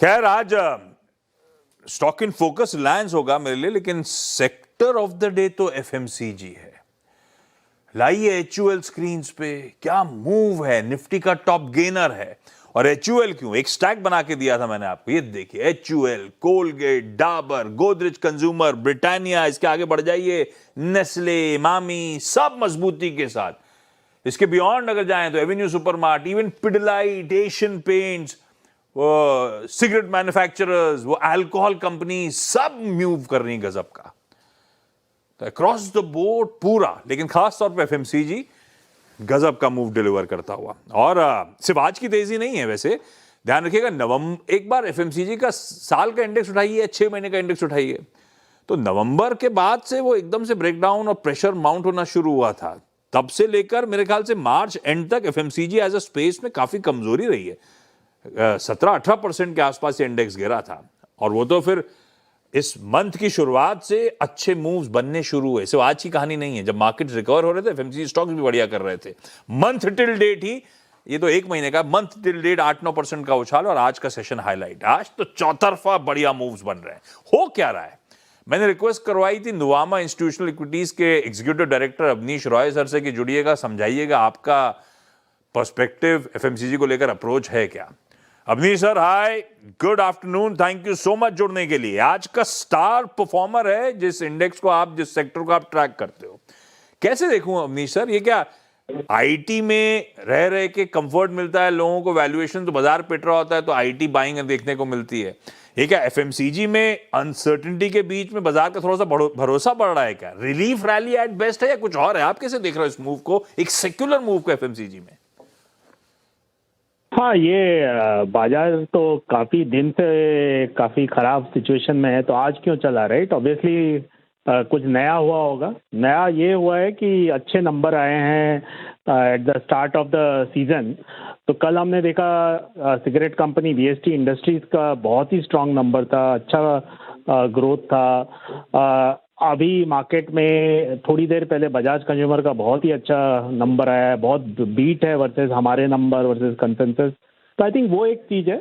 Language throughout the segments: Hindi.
खैर आज स्टॉक इन फोकस रिलायंस होगा मेरे लिए, लेकिन सेक्टर ऑफ द डे तो एफएमसीजी है। लाइए एचयूएल स्क्रीन्स पे, क्या मूव है, निफ्टी का टॉप गेनर है। और एचयूएल क्यों, एक स्टैक बना के दिया था मैंने आपको, ये देखिए HUL, Colgate, Dabur, Godrej consumer, Britannia, इसके आगे बढ़ जाइए नेस्ले, मामी, सब मजबूती के साथ। इसके बियॉन्ड अगर जाएं तो Avenue supermart, even Pidilite, Asian paints, वो सिगरेट मैन्युफैक्चरर्स, वो अल्कोहल कंपनी, सब मूव कर रही गजब का। तो अक्रॉस द बोर्ड पूरा, लेकिन खास तौर पे एफएमसीजी गजब का मूव डिलीवर करता हुआ। और सिर्फ आज की तेजी नहीं है, वैसे ध्यान रखिएगा नवंबर, एक बार एफएमसीजी का साल का इंडेक्स उठाइए, 6 महीने का इंडेक्स उठाइए, तो नवंबर के बाद से वो एकदम से ब्रेकडाउन और प्रेशर माउंट होना शुरू हुआ था। तब से लेकर मेरे ख्याल से मार्च एंड तक एफएमसीजी एज अ स्पेस में काफी कमजोरी रही है। 17-18% के आसपास इंडेक्स गिरा था, और वो तो फिर इस मंथ की शुरुआत से अच्छे मूव्स बनने शुरू हुए। सिर्फ आज की कहानी नहीं है, जब मार्केट रिकवर हो रहे थे एफएमसीजी स्टॉक्स भी बढ़िया कर रहे थे। मंथ टिल डेट ही, ये तो एक महीने का, मंथ टिल डेट 8-9% का उछाल, और आज का सेशन हाईलाइट। आज तो चौतरफा बढ़िया मूव्स बन रहे हैं। हो क्या रहा है, मैंने रिक्वेस्ट करवाई थी नुवामा इंस्टीट्यूशनल इक्विटीज के executive director Avnish Roy sir से कि जुड़िएगा, समझाइएगा आपका पर्सपेक्टिव एफएमसीजी को लेकर अप्रोच है क्या। Avnish sir, hi, good afternoon, thank you so much जुड़ने के लिए। आज का स्टार परफॉर्मर है जिस इंडेक्स को आप, जिस सेक्टर को आप ट्रैक करते हो, कैसे देखूं अवनीश सर? ये क्या आईटी में रह रहे के कंफर्ट मिलता है लोगों को, वैल्यूएशन तो बाजार पिट रहा होता है तो आईटी बाइंग देखने को मिलती है। ये क्या एफएमसीजी में अनसर्टेनिटी के बीच में बाजार का थोड़ा सा भरोसा बढ़ रहा है क्या? रिलीफ रैली एट बेस्ट है या कुछ और है? आप कैसे देख रहे हो इस मूव को, एक सेक्युलर मूव को एफएमसीजी में? हाँ, ये बाजार तो काफी दिन से काफी खराब सिचुएशन में है, तो आज क्यों चला, राइट? ऑब्वियसली कुछ नया हुआ होगा। नया ये हुआ है कि अच्छे नंबर आए हैं at the start of the season. तो कल हमने देखा सिगरेट कंपनी वीएसटी इंडस्ट्रीज का बहुत ही स्ट्रांग नंबर था, अच्छा ग्रोथ था। अभी मार्केट में थोड़ी देर पहले बजाज कंज्यूमर का बहुत ही अच्छा नंबर आया है, बहुत बीट है वर्सेस हमारे नंबर वर्सेस कंसेंसस। तो आई थिंक वो एक चीज़ है।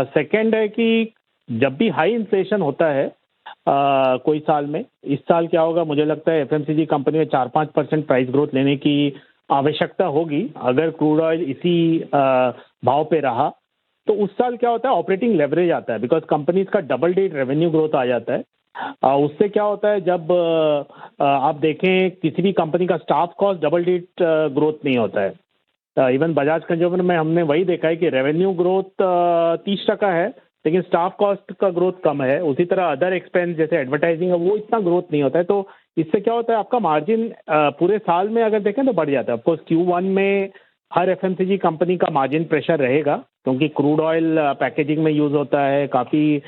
सेकंड है कि जब भी हाई इन्फ्लेशन होता है कोई साल में, इस साल क्या होगा, मुझे लगता है एफएमसीजी कंपनी में 4-5% प्राइस ग्रोथ लेने की आवश्यकता होगी। अगर क्रूड ऑयल इसी भाव पे रहा तो उस साल क्या होता है, ऑपरेटिंग लेवरेज आता है, बिकॉज कंपनीज का डबल डिजिट रेवेन्यू ग्रोथ आ जाता है। उससे क्या होता है, जब आप देखें किसी भी कंपनी का staff cost double digit growth नहीं होता है। इवन बजाज कंज्यूमर में हमने वही देखा है कि रेवेन्यू ग्रोथ 30% है, लेकिन स्टाफ कॉस्ट का ग्रोथ कम है। उसी तरह अदर एक्सपेंस जैसे एडवर्टाइजिंग है, वो इतना ग्रोथ नहीं होता है। तो इससे क्या होता है, आपका मार्जिन पूरे साल में अगर देखें तो बढ़ जाता है। ऑफकोर्स Q1 में हर एफएमसीजी कंपनी का मार्जिन प्रेशर रहेगा, क्योंकि क्रूड ऑयल पैकेजिंग में यूज़ होता है, काफ़ी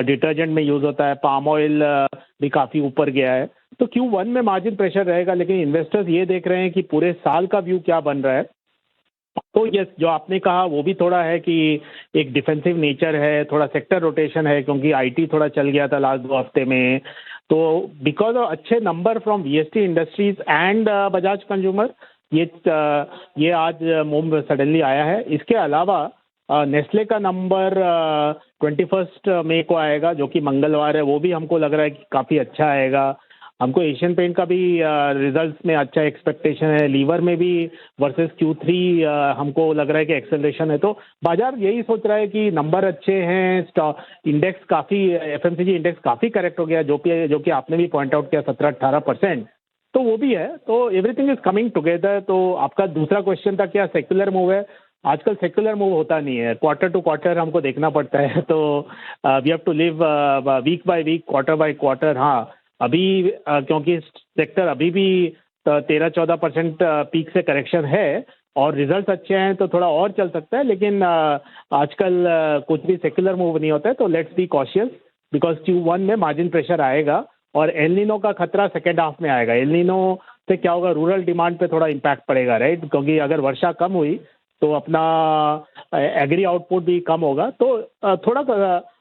डिटर्जेंट में यूज़ होता है, पाम ऑयल भी काफ़ी ऊपर गया है। तो Q1 में मार्जिन प्रेशर रहेगा, लेकिन इन्वेस्टर्स ये देख रहे हैं कि पूरे साल का व्यू क्या बन रहा है। तो यस, जो आपने कहा वो भी थोड़ा है कि एक डिफेंसिव नेचर है, थोड़ा सेक्टर रोटेशन है, क्योंकि आईटी थोड़ा चल गया था लास्ट 2 हफ्ते में। तो बिकॉज ऑफ अच्छे number from VST industries and Bajaj consumer, ये आज मूव सडनली आया है। इसके अलावा नेस्ले का नंबर 21 मई को आएगा, जो कि मंगलवार है, वो भी हमको लग रहा है कि काफ़ी अच्छा आएगा। हमको एशियन पेंट का भी रिजल्ट्स में अच्छा एक्सपेक्टेशन है। लीवर में भी वर्सेस Q3 हमको लग रहा है कि एक्सेलरेशन है। तो बाजार यही सोच रहा है कि नंबर अच्छे हैं, इंडेक्स काफ़ी, एफएमसीजी इंडेक्स काफ़ी करेक्ट हो गया, जो कि आपने भी पॉइंट आउट किया, 17-18%, तो वो भी है। तो एवरीथिंग इज कमिंग टुगेदर। तो आपका दूसरा क्वेश्चन था क्या सेक्युलर मूव है? आजकल सेक्युलर मूव होता नहीं है, क्वार्टर टू क्वार्टर हमको देखना पड़ता है। तो we have to live week by week, quarter by quarter. हाँ, अभी क्योंकि सेक्टर अभी भी 13-14% पीक से करेक्शन है और रिजल्ट्स अच्छे हैं, तो थोड़ा और चल सकता है, लेकिन आजकल कुछ भी सेक्युलर मूव नहीं होता है। तो let's be cautious, because Q1 में मार्जिन प्रेशर आएगा और एल नीनो का खतरा सेकेंड हाफ में आएगा। एल नीनो से क्या होगा, रूरल डिमांड पे थोड़ा इम्पैक्ट पड़ेगा, राइट? क्योंकि अगर वर्षा कम हुई तो अपना एग्री आउटपुट भी कम होगा। तो थोड़ा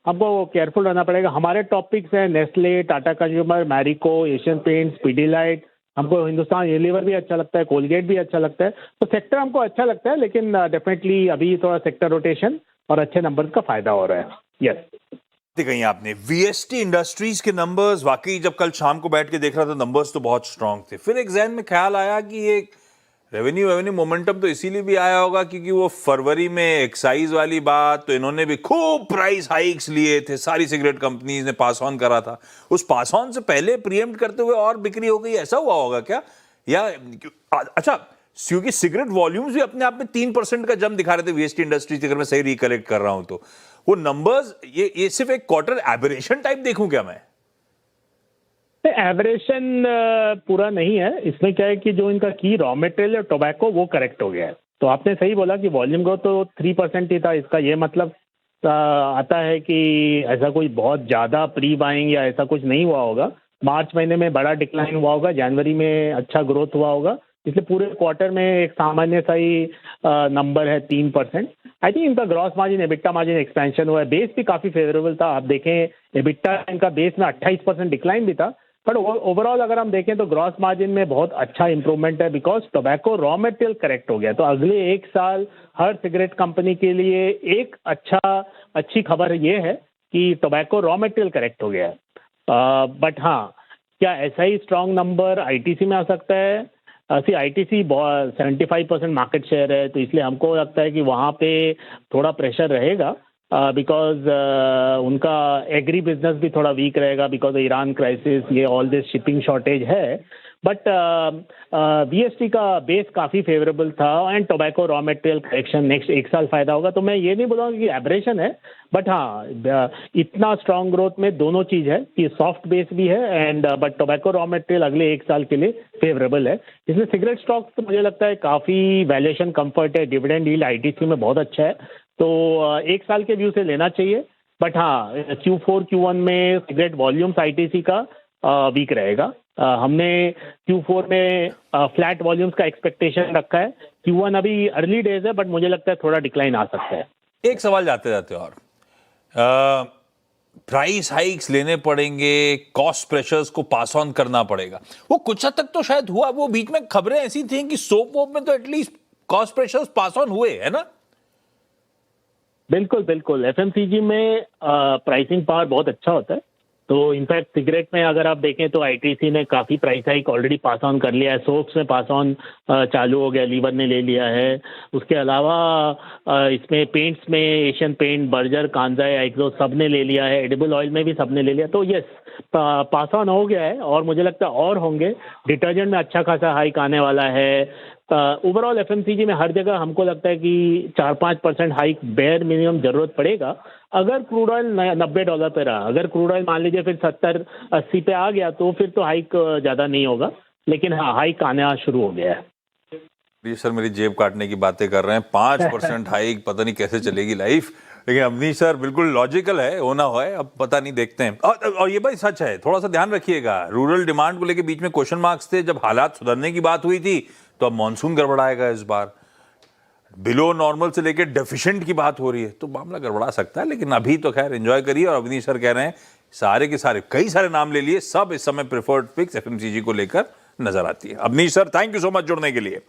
हमको केयरफुल रहना पड़ेगा। हमारे टॉपिक्स हैं Nestle, Tata consumer, Marico, Asian paints, Pidilite. हमको हिंदुस्तान यूनिलीवर भी अच्छा लगता है, कोलगेट भी अच्छा लगता है। तो सेक्टर हमको अच्छा लगता है, लेकिन डेफिनेटली अभी थोड़ा सेक्टर रोटेशन और अच्छे नंबर्स का फायदा हो रहा है। यस। कहीं आपने वीएसटी इंडस्ट्रीज के नंबर्स, वाकई जब कल शाम को बैठ के देख रहा था नंबर्स तो बहुत स्ट्रांग थे। फिर एक जहन में ख्याल आया कि ये रेवेन्यू मोमेंटम तो इसीलिए भी आया होगा क्योंकि वो फरवरी में एक्साइज वाली बात, तो इन्होंने भी खूब प्राइस हाइक्स लिए थे, सारी सिगरेट कंपनीज ने पास ऑन करा था। उस पास ऑन से पहले प्रीएम्प्ट करते हुए और बिक्री हो गई, ऐसा हुआ होगा क्या? या अच्छा, क्योंकि सिगरेट वॉल्यूम्स भी अपने आप में 3% का जंप दिखा रहे थे वीएसटी इंडस्ट्रीज, अगर मैं सही रिकलेक्ट कर रहा हूं तो वो नंबर्स, ये सिर्फ एक क्वार्टर एबरेशन टाइप देखूं क्या मैं? एवरेशन पूरा नहीं है। इसमें क्या है कि जो इनका की रॉ मटेरियल और टोबैको वो करेक्ट हो गया है। तो आपने सही बोला कि वॉल्यूम ग्रोथ तो 3% ही था। इसका ये मतलब आता है कि ऐसा कोई बहुत ज़्यादा प्री बाइंग या ऐसा कुछ नहीं हुआ होगा। मार्च महीने में बड़ा डिक्लाइन हुआ होगा, जनवरी में अच्छा ग्रोथ हुआ होगा, इसलिए पूरे क्वार्टर में एक सामान्य सा ही नंबर है 3%। आई थिंक इनका gross margin, EBITDA margin expansion हुआ है। बेस भी काफ़ी फेवरेबल था। आप देखें एबिटा इनका बेस में 28% डिक्लाइन भी था, बट ओवरऑल अगर हम देखें तो ग्रॉस मार्जिन में बहुत अच्छा इंप्रूवमेंट है because tobacco raw material correct हो गया। तो अगले एक साल हर सिगरेट कंपनी के लिए एक अच्छी खबर ये है कि टोबैको रॉ मटेरियल करेक्ट हो गया है। बट हाँ, क्या ऐसा ही स्ट्रॉन्ग नंबर आईटीसी में आ सकता है? सी आईटीसी 75% मार्केट शेयर है, तो इसलिए हमको लगता है कि वहाँ पे थोड़ा प्रेशर रहेगा बिकॉज उनका एग्री बिजनेस भी थोड़ा वीक रहेगा बिकॉज ईरान क्राइसिस, ये ऑल दिस शिपिंग शॉर्टेज है। बट बीएसटी का बेस काफ़ी फेवरेबल था and tobacco raw material correction next एक साल फायदा होगा। तो मैं ये नहीं बोलूँगा कि एब्रेशन है, बट हाँ इतना स्ट्रॉन्ग ग्रोथ में दोनों चीज़ है कि सॉफ्ट बेस भी है and but tobacco raw material अगले एक साल के लिए फेवरेबल है। इसमें सिगरेट स्टॉक तो मुझे लगता है काफ़ी वैल्यूएशन कंफर्ट है, डिविडेंड यील्ड आईटीसी में बहुत अच्छा है, तो एक साल के व्यू से लेना चाहिए। बट हाँ, Q4 Q1 में सिगरेट वॉल्यूम्स आईटीसी का वीक रहेगा। हमने Q4 में फ्लैट वॉल्यूम्स का एक्सपेक्टेशन रखा है। Q1 अभी अर्ली डेज है, बट मुझे लगता है थोड़ा डिक्लाइन आ सकता है। एक सवाल जाते जाते और, प्राइस हाइक्स लेने पड़ेंगे, कॉस्ट प्रेशर्स को पास ऑन करना पड़ेगा, वो कुछ हद तक तो शायद हुआ। वो बीच में खबरें ऐसी थी कि सोप वोप में तो at least cost pressures pass on हुए, है ना? बिल्कुल बिल्कुल, एफएमसीजी में प्राइसिंग पावर बहुत अच्छा होता है। तो इनफैक्ट सिगरेट में अगर आप देखें तो आईटीसी ने काफ़ी price hike already pass on कर लिया है। सोप्स में पास ऑन चालू हो गया, लीवर ने ले लिया है। उसके अलावा इसमें पेंट्स में एशियन पेंट, बर्जर, कांजाई, एक्सो सब ने ले लिया है। एडिबल ऑयल में भी सब ने ले लिया। तो यस, पास ऑन हो गया है और मुझे लगता है और होंगे। डिटर्जेंट में अच्छा खासा हाइक आने वाला है। ओवरऑल एफएमसीजी में हर जगह हमको लगता है कि 4-5% हाइक बेयर मिनिमम जरूरत पड़ेगा अगर क्रूड ऑयल $90 पे रहा। अगर क्रूड ऑयल मान लीजिए फिर 70-80 पे आ गया तो फिर तो हाइक ज़्यादा नहीं होगा, लेकिन हाँ हाइक आना शुरू हो गया है। ये सर मेरी जेब काटने की बातें कर रहे हैं, 5% हाइक, पता नहीं कैसे चलेगी लाइफ। लेकिन अवनीश सर बिल्कुल लॉजिकल है, होना हो है, अब पता नहीं, देखते हैं। और ये भाई सच है, थोड़ा सा ध्यान रखिएगा, रूरल डिमांड को लेके बीच में क्वेश्चन मार्क्स थे। जब हालात सुधरने की बात हुई थी तो अब मानसून गड़बड़ाएगा इस बार, बिलो नॉर्मल से लेके डेफिशिएंट की बात हो रही है, तो मामला गड़बड़ा सकता है। लेकिन अभी तो खैर एंजॉय करिए। और अवनीश सर कह रहे हैं सारे के सारे, कई सारे नाम ले लिए, सब इस समय प्रेफर्ड पिक्स एफएमसीजी को लेकर नजर आती है। Avnish sir, thank you so much जुड़ने के लिए।